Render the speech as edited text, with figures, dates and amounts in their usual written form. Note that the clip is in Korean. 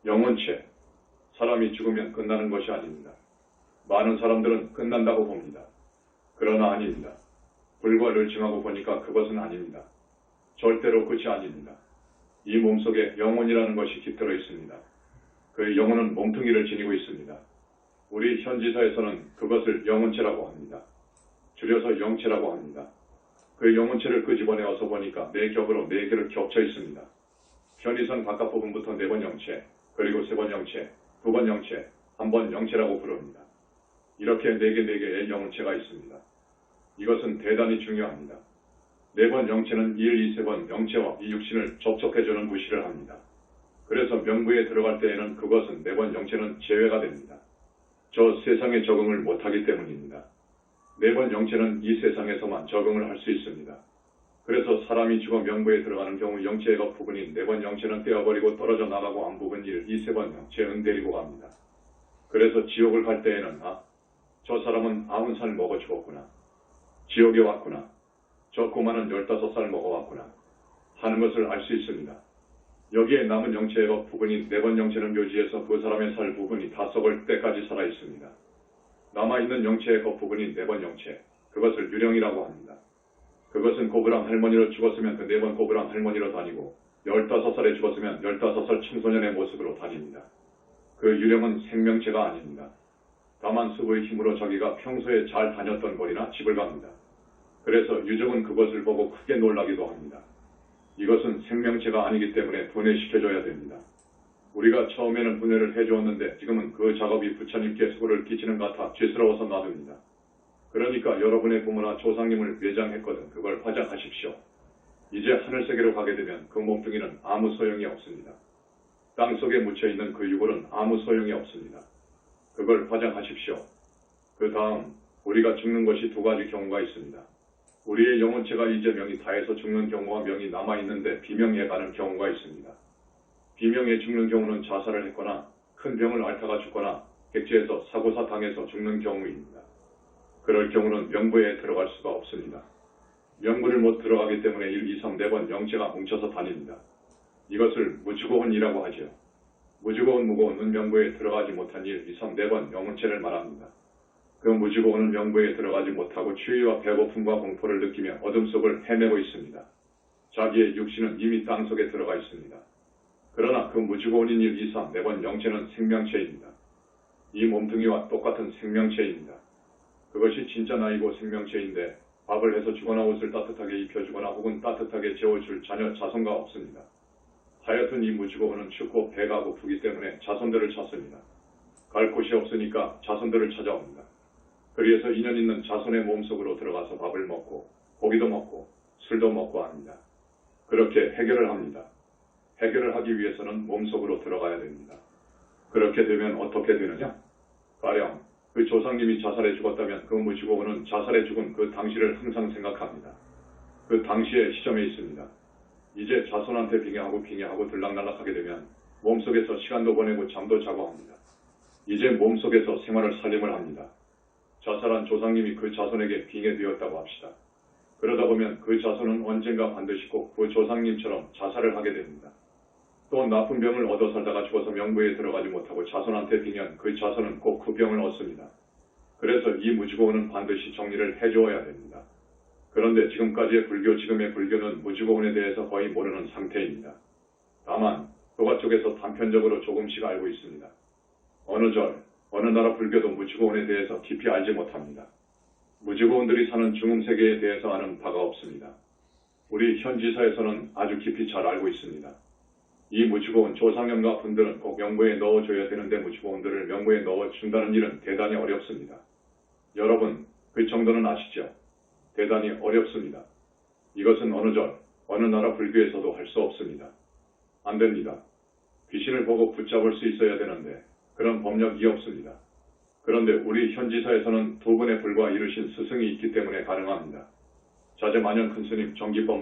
영혼체, 사람이 죽으면 끝나는 것이 아닙니다. 많은 사람들은 끝난다고 봅니다. 그러나 아닙니다. 불과를 증하고 보니까 그것은 아닙니다. 절대로 끝이 아닙니다. 이 몸속에 영혼이라는 것이 깃들어 있습니다. 그 영혼은 몸뚱이를 지니고 있습니다. 우리 현지사에서는 그것을 영혼체라고 합니다. 줄여서 영체라고 합니다. 그 영혼체를 끄집어내어서 보니까 네 겹으로 네 개를 겹쳐 있습니다. 편의선 바깥 부분부터 4번 영체, 그리고 3번 영체, 2번 영체, 1번 영체라고 부릅니다. 이렇게 4개의 영체가 있습니다. 이것은 대단히 중요합니다. 4번 영체는 1, 2, 3번 영체와 이 육신을 접촉해주는 무시를 합니다. 그래서 명부에 들어갈 때에는 그것은 4번 영체는 제외가 됩니다. 저 세상에 적응을 못하기 때문입니다. 4번 영체는 이 세상에서만 적응을 할 수 있습니다. 그래서 사람이 죽어 명부에 들어가는 경우 영체의 겉 부분인 4번 영체는 떼어버리고 떨어져 나가고 앞 부분 1, 2, 3번 영체는 데리고 갑니다. 그래서 지옥을 갈 때에는 저 사람은 90살 먹어 죽었구나. 지옥에 왔구나. 저 꼬마는 15살 먹어왔구나. 하는 것을 알 수 있습니다. 여기에 남은 영체의 겉 부분인 4번 영체는 묘지에서 그 사람의 살 부분이 다 썩을 때까지 살아 있습니다. 남아있는 영체의 겉 부분인 4번 영체, 그것을 유령이라고 합니다. 그것은 고브랑 할머니로 죽었으면 그 4번 고브랑 할머니로 다니고 15살에 죽었으면 15살 청소년의 모습으로 다닙니다. 그 유령은 생명체가 아닙니다. 다만 수부의 힘으로 자기가 평소에 잘 다녔던 거리나 집을 갑니다. 그래서 유족은 그것을 보고 크게 놀라기도 합니다. 이것은 생명체가 아니기 때문에 분해시켜줘야 됩니다. 우리가 처음에는 분해를 해주었는데 지금은 그 작업이 부처님께 수고를 끼치는 것 같아 죄스러워서 놔둡니다. 그러니까 여러분의 부모나 조상님을 매장했거든 그걸 화장하십시오. 이제 하늘세계로 가게 되면 그 몸뚱이는 아무 소용이 없습니다. 땅속에 묻혀있는 그 유골은 아무 소용이 없습니다. 그걸 화장하십시오. 그 다음 우리가 죽는 것이 2가지 경우가 있습니다. 우리의 영혼체가 이제 명이 다해서 죽는 경우와 명이 남아있는데 비명에 가는 경우가 있습니다. 비명에 죽는 경우는 자살을 했거나 큰 병을 앓다가 죽거나 객지에서 사고사 당해서 죽는 경우입니다. 그럴 경우는 명부에 들어갈 수가 없습니다. 명부를 못 들어가기 때문에 1, 2, 3, 4번 영체가 뭉쳐서 다닙니다. 이것을 무주고혼이라고 하죠. 무주고혼 무고혼은 명부에 들어가지 못한 1, 2, 3, 4번 영혼체를 말합니다. 그 무주고혼은 명부에 들어가지 못하고 추위와 배고픔과 공포를 느끼며 어둠 속을 헤매고 있습니다. 자기의 육신은 이미 땅속에 들어가 있습니다. 그러나 그 무주고혼인 1, 2, 3, 4번 영체는 생명체입니다. 이 몸뚱이와 똑같은 생명체입니다. 그것이 진짜 나이고 생명체인데 밥을 해서 주거나 옷을 따뜻하게 입혀주거나 혹은 따뜻하게 재워줄 자녀 자손가 없습니다. 하여튼 이 무주고혼은 춥고 배가 고프기 때문에 자손들을 찾습니다. 갈 곳이 없으니까 자손들을 찾아옵니다. 그래서 인연 있는 자손의 몸속으로 들어가서 밥을 먹고 고기도 먹고 술도 먹고 합니다. 그렇게 해결을 합니다. 해결을 하기 위해서는 몸속으로 들어가야 됩니다. 그렇게 되면 어떻게 되느냐? 가령 그 조상님이 자살해 죽었다면 그 무주고혼은 자살해 죽은 그 당시를 항상 생각합니다. 그 당시의 시점에 있습니다. 이제 자손한테 빙의하고 들락날락하게 되면 몸속에서 시간도 보내고 잠도 자고 합니다. 이제 몸속에서 생활을 살림을 합니다. 자살한 조상님이 그 자손에게 빙의되었다고 합시다. 그러다 보면 그 자손은 언젠가 반드시 꼭 그 조상님처럼 자살을 하게 됩니다. 또 나쁜 병을 얻어 살다가 죽어서 명부에 들어가지 못하고 자손한테 빙의한 그 자손은 꼭 그 병을 얻습니다. 그래서 이 무주고혼은 반드시 정리를 해주어야 됩니다. 그런데 지금까지의 불교, 지금의 불교는 무주고혼에 대해서 거의 모르는 상태입니다. 다만 도가 쪽에서 단편적으로 조금씩 알고 있습니다. 어느 절, 어느 나라 불교도 무주고혼에 대해서 깊이 알지 못합니다. 무주고혼들이 사는 중음세계에 대해서 아는 바가 없습니다. 우리 현지사에서는 아주 깊이 잘 알고 있습니다. 이 무주고혼 조상님과 분들은 꼭 명부에 넣어줘야 되는데 무주고혼들을 명부에 넣어준다는 일은 대단히 어렵습니다. 여러분, 그 정도는 아시죠? 대단히 어렵습니다. 이것은 어느 절, 어느 나라 불교에서도 할 수 없습니다. 안 됩니다. 귀신을 보고 붙잡을 수 있어야 되는데 그런 법력이 없습니다. 그런데 우리 현지사에서는 2분의 불과 이르신 스승이 있기 때문에 가능합니다. 자제만연 큰스님 정기법